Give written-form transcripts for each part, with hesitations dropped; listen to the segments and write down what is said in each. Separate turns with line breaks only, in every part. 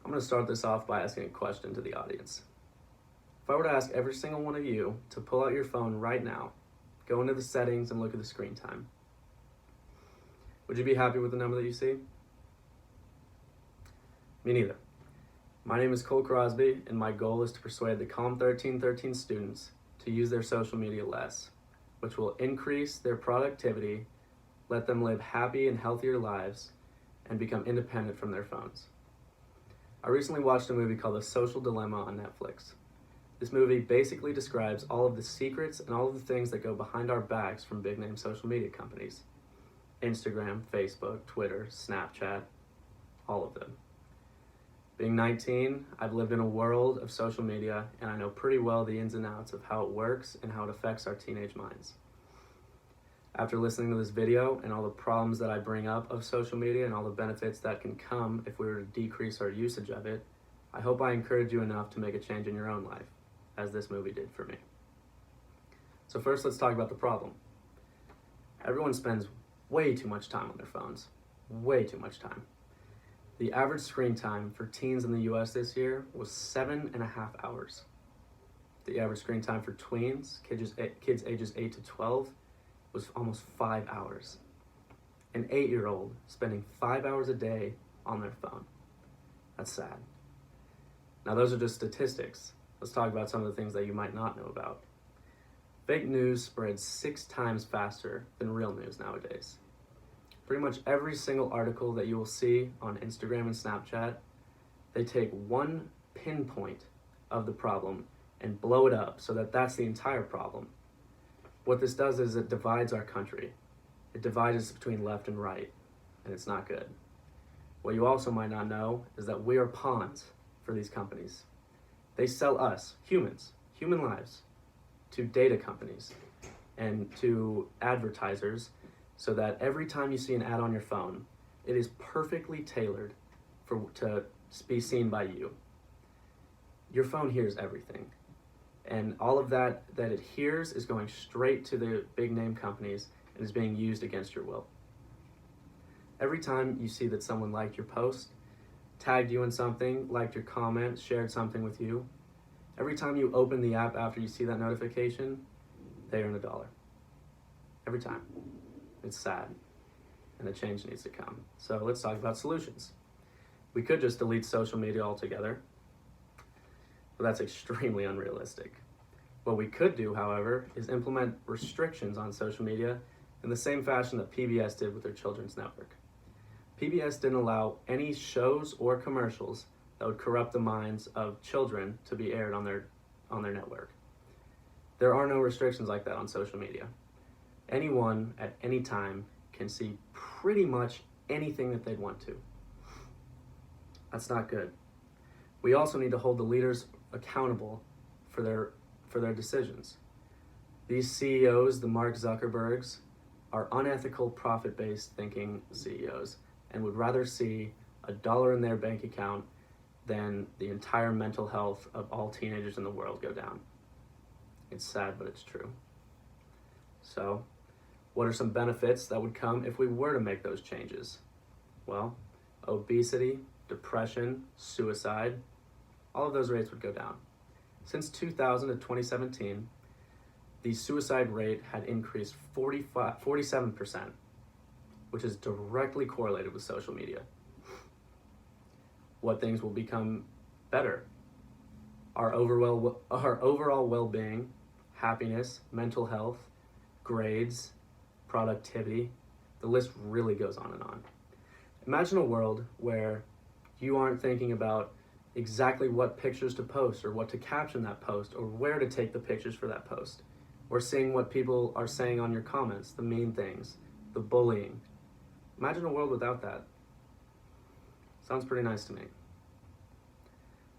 I'm going to start this off by asking a question to the audience. If I were to ask every single one of you to pull out your phone right now, go into the settings and look at the screen time, would you be happy with the number that you see? Me neither. My name is Cole Crosby, and my goal is to persuade the Calm 1313 students to use their social media less, which will increase their productivity, let them live happy and healthier lives, and become independent from their phones. I recently watched a movie called The Social Dilemma on Netflix. This movie basically describes all of the secrets and all of the things that go behind our backs from big name social media companies. Instagram, Facebook, Twitter, Snapchat, all of them. Being 19, I've lived in a world of social media, and I know pretty well the ins and outs of how it works and how it affects our teenage minds. After listening to this video and all the problems that I bring up of social media and all the benefits that can come if we were to decrease our usage of it, I hope I encourage you enough to make a change in your own life, as this movie did for me. So first, let's talk about the problem. Everyone spends way too much time on their phones. Way too much time. The average screen time for teens in the US this year was 7.5 hours. The average screen time for tweens, kids ages 8 to 12, was almost 5 hours. An 8-year-old spending 5 hours a day on their phone. That's sad. Now those are just statistics. Let's talk about some of the things that you might not know about. Fake news spreads 6 times faster than real news nowadays. Pretty much every single article that you will see on Instagram and Snapchat, they take one pinpoint of the problem and blow it up so that that's the entire problem. What this does is it divides our country. It divides us between left and right, and it's not good. What you also might not know is that we are pawns for these companies. They sell us, humans, human lives, to data companies and to advertisers, so that every time you see an ad on your phone, it is perfectly tailored to be seen by you. Your phone hears everything. And all of that it hears is going straight to the big name companies and is being used against your will. Every time you see that someone liked your post, tagged you in something, liked your comment, shared something with you, every time you open the app after you see that notification, they earn $1. Every time. It's sad, and a change needs to come. So let's talk about solutions. We could just delete social media altogether, but that's extremely unrealistic. What we could do, however, is implement restrictions on social media in the same fashion that PBS did with their children's network. PBS didn't allow any shows or commercials that would corrupt the minds of children to be aired on their network. There are no restrictions like that on social media. Anyone at any time can see pretty much anything that they'd want to. That's not good. We also need to hold the leaders accountable for their decisions. These CEOs, the Mark Zuckerbergs, are unethical, profit-based thinking CEOs and would rather see $1 in their bank account than the entire mental health of all teenagers in the world go down. It's sad, but it's true. So, what are some benefits that would come if we were to make those changes? Well, obesity, depression, suicide, all of those rates would go down. Since 2000 to 2017, the suicide rate had increased 47%, which is directly correlated with social media. What things will become better? Our overall well-being, happiness, mental health, grades, productivity, the list really goes on and on. Imagine a world where you aren't thinking about exactly what pictures to post or what to caption that post or where to take the pictures for that post, or seeing what people are saying on your comments, the mean things, the bullying. Imagine a world without that. Sounds pretty nice to me.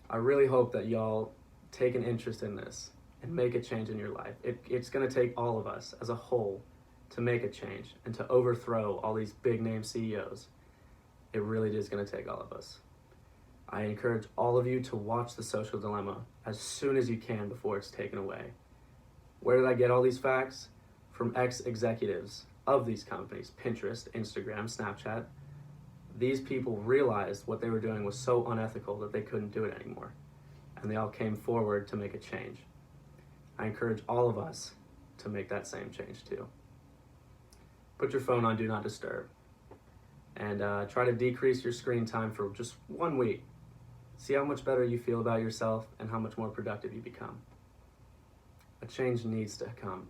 I really hope that y'all take an interest in this and make a change in your life. It's going to take all of us as a whole to make a change and to overthrow all these big name CEOs. It really is going to take all of us. I encourage all of you to watch The Social Dilemma as soon as you can before it's taken away. Where did I get all these facts? From ex-executives of these companies, Pinterest, Instagram, Snapchat. these people realized what they were doing was so unethical that they couldn't do it anymore. And they all came forward to make a change. I encourage all of us to make that same change too. Put your phone on Do Not Disturb. And try to decrease your screen time for just 1 week. See how much better you feel about yourself and how much more productive you become. A change needs to come.